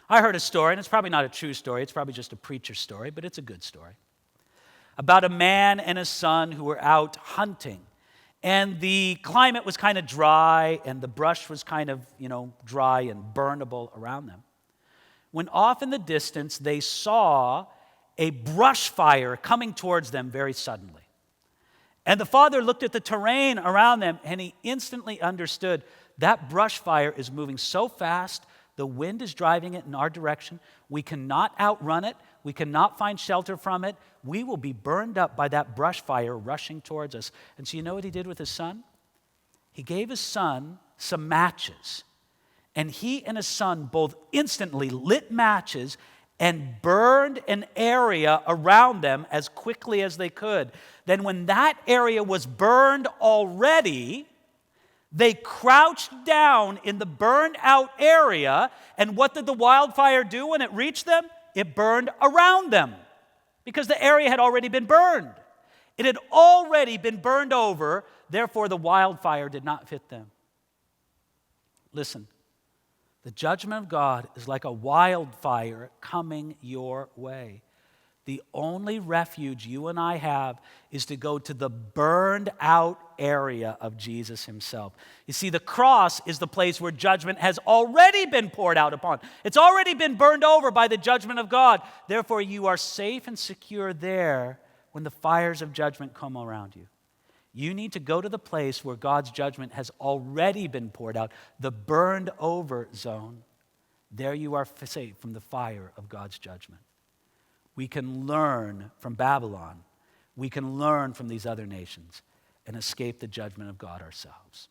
I heard a story, and it's probably not a true story. It's probably just a preacher's story, but it's a good story, about a man and his son who were out hunting. And the climate was kind of dry, and the brush was kind of, dry and burnable around them. When off in the distance, they saw a brush fire coming towards them very suddenly. And the father looked at the terrain around them, and he instantly understood that brush fire is moving so fast, the wind is driving it in our direction. We cannot outrun it. We cannot find shelter from it. We will be burned up by that brush fire rushing towards us. And so you know what he did with his son? He gave his son some matches. And he and his son both instantly lit matches and burned an area around them as quickly as they could. Then when that area was burned already, they crouched down in the burned out area, and what did the wildfire do when it reached them? It burned around them because the area had already been burned. It had already been burned over, therefore the wildfire did not hit them. Listen, the judgment of God is like a wildfire coming your way. The only refuge you and I have is to go to the burned out area of Jesus himself. You see, the cross is the place where judgment has already been poured out upon. It's already been burned over by the judgment of God. Therefore, you are safe and secure there when the fires of judgment come around you. You need to go to the place where God's judgment has already been poured out, the burned over zone. There you are safe from the fire of God's judgment. We can learn from Babylon. We can learn from these other nations and escape the judgment of God ourselves.